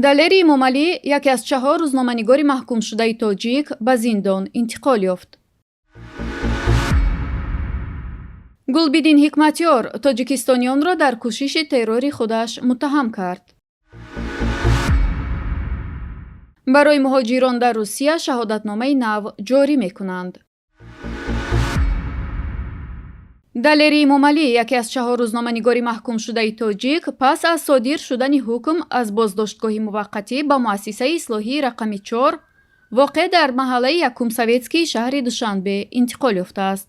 далери эмомалӣ, яке аз 4 рӯзноманигори маҳкумшудаи тоҷик, ба зиндон интиқол ёфт. гулбидин ҳикматёр тоҷикистониёнро дар кӯшиши террори худаш муттаҳам кард. барои муҳоҷирон дар Русия шаҳодатномаи нав ҷорӣ мекунанд. далери эмомалӣ, яке аз 4 рӯзноманигори маҳкумшудаи тоҷик, пас аз содир шудани ҳукм аз боздоштгоҳи муваққатӣ ба муассисаи ислоҳии рақами 4 воқеъ дар маҳаллаи Якум Советскии шаҳри Душанбе интиқол ёфтааст.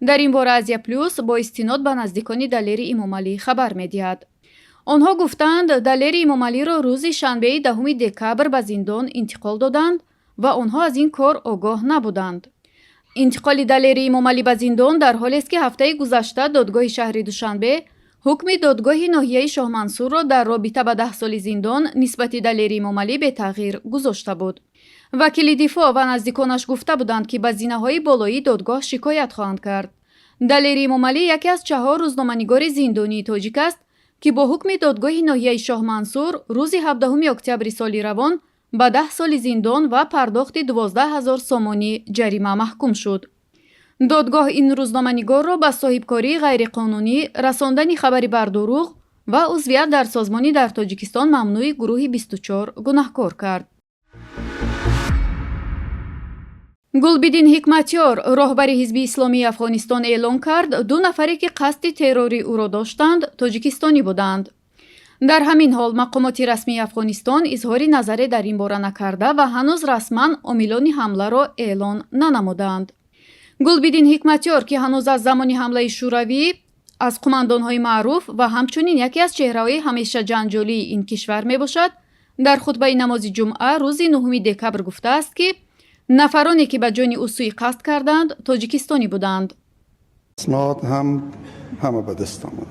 дар ин бора Азия Плюс бо истинод ба наздикони далери эмомалӣ хабар медиҳад. онҳо гуфтанд, далери эмомалиро рӯзи шанбеи 10 декабр ба зиндон интиқол доданд ва онҳо аз ин кор огоҳ набуданд. интиқоли далери эмомалӣ ба зиндон дар ҳолест ки ҳафтаи гузашта додгоҳи шаҳри Душанбе ҳукми додгоҳи ноҳияи Шоҳмансурро дар робита ба 10 соли зиндон нисбати далери эмомалӣ бетағйир гузошта буд. вакили дифоъ ва наздиконаш гуфта буданд, ки ба зинаҳои болоии додгоҳ шикоят хоҳанд кард. далери эмомалӣ яке аз 4 рӯзноманигори зиндонии тоҷик аст, ки бо ҳукми додгоҳи ноҳияи Шоҳмансур рӯзи 17 октябри соли равон ба 10 соли зиндон ва пардохти 12 000 сомонӣ ҷарима маҳкум шуд. додгоҳ ин рӯзноманигорро ба соҳибкории ғайриқонунӣ, расондани хабари бар дурӯғ ва узвият дар созмони дар Тоҷикистон мамнӯи гурӯҳи 24 гунаҳкор кард. гулбидин ҳикматёр, роҳбари ҳизби исломии Афғонистон, эълон кард, 2 нафаре ки қасди террори ӯро доштанд, тоҷикистонӣ буданд. дар ҳамин ҳол мақомоти расмии Афғонистон изҳори назаре дар ин бора накарда ва ҳанӯз расман омилони ҳамларо эълон нанамуданд. гулбидин ҳикматёр, ки ҳанӯз аз замони ҳамлаи шӯравӣ аз қумандонҳои маъруф ва ҳамчунин яке аз чеҳраҳои ҳамеша ҷанҷолии ин кишвар мебошад, дар хутбаи намози ҷумъа рӯзи 9 декабр гуфтааст, ки нафароне ки ба ҷони ӯ сӯйқасд карданд, тоҷикистонӣ буданд. اسناد هم همه به دست آمد.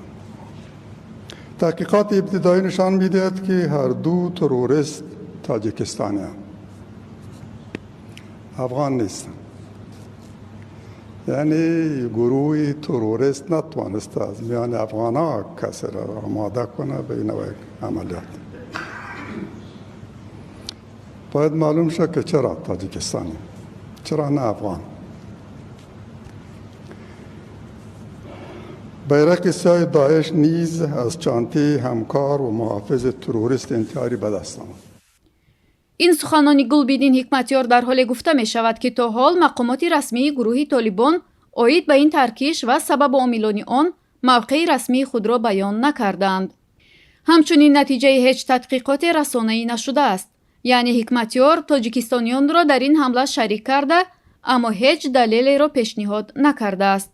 تحقیقات ابتدایی نشان می‌دهد که هر دو تروریست تاجیکستانی هستند. افغان نیستند. یعنی گروه تروریست نتوانست از میان افغان‌ها کسی را آماده کنه به این نوع عملیات. باید معلوم شد که چرا تاجیکستانی، چرا نه افغان. بیرق سیاه داعش نیز از چانته همکار و محافظ تروریست انتحاری به دست آمد. ин суханони гулбидин ҳикматёр дар ҳоле гуфта мешавад, ки то ҳол мақомоти расмии гурӯҳи Толибон оид ба ин таркиш ва сабабу омилони он мавқеи расмии худро баён накарданд. ҳамчунин натиҷаи ҳеҷ тадқиқоте расонаӣ нашудааст. яъне ҳикматёр тоҷикистониёнро дар ин ҳамла шарик карда, аммо ҳеҷ далелеро пешниҳод накардааст.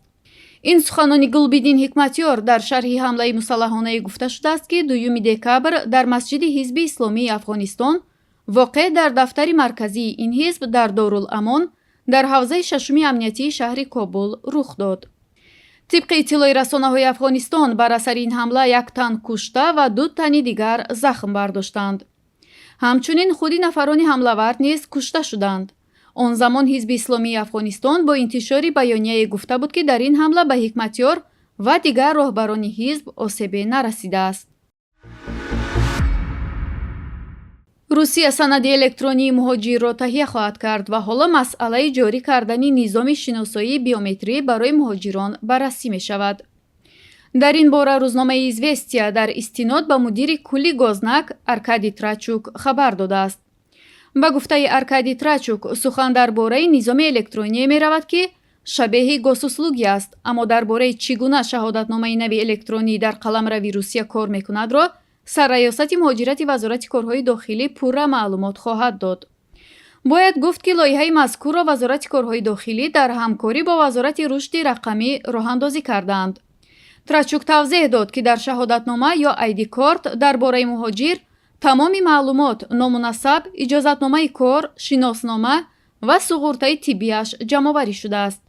ин суханони гулбидин ҳикматёр дар шарҳи ҳамлаи мусаллаҳонае гуфта шудааст, ки 2 декабр дар масҷиди ҳизби исломии Афғонистон воқеъ дар дафтари марказии ин ҳизб дар Доруламон дар ҳавзаи 6 амниятии шаҳри Кобул рух дод. тибқи иттилои расонаҳои Афғонистон бар асари ин ҳамла 1 тан кушта ва 2 тани дигар захм бардоштанд. ҳамчунин худи нафарони ҳамлавар низ кушта шуданд. он замон ҳизби исломии Афғонистон бо интишори баёнияе гуфта буд, ки дар ин ҳамла ба ҳикматёр ва дигар роҳбарони ҳизб осебе нарасидааст. русия санади электронии муҳоҷирро таҳия хоҳад кард ва ҳоло масъалаи ҷорӣ кардани низоми шиносоии биометрӣ барои муҳоҷирон баррасӣ мешавад. дар ин бора рӯзномаи «Известия» дар истинод ба мудири кулли Гознак Аркадий Трачук хабар додааст. ба гуфтаи Аркадий Трачук, сухан дар бораи низоми электроние меравад, ки шабеҳи госуслуги аст, аммо дар бораи чӣ гуна шаҳодатномаи нави электронӣ дар қаламрави Русия кор мекунадро Сарраёсати муҳоҷирати Вазорати корҳои дохилӣ пурра маълумот хоҳад дод. бояд гуфт, ки лоиҳаи мазкурро Вазорати корҳои дохилӣ дар ҳамкорӣ бо Вазорати рушди рақамӣ роҳандозӣ карданд. Трачук тавзеҳ дод, ки дар шаҳодатнома ё ID-корт дар бораи муҳоҷир тамоми маълумот, ному насаб, иҷозатномаи кор, шиноснома ва суғуртаи тиббияш ҷамъоварӣ шудааст.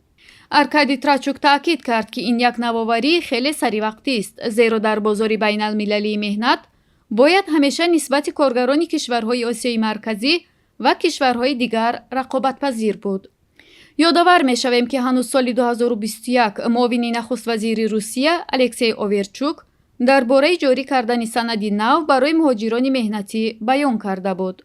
Аркадий Трачук таъкид кард, ки ин як навоварӣ хеле саривақтист, зеро дар бозори байналмилалии меҳнат бояд ҳамеша нисбати коргарони кишварҳои Осиёи Марказӣ ва кишварҳои дигар рақобатпазир буд. ёдовар мешавем, ки ҳанӯз соли 2021 муовини нахуст вазири Русия Алексей Оверчук дар бораи ҷорӣ кардани санади нав барои муҳоҷирони меҳнатӣ баён карда буд.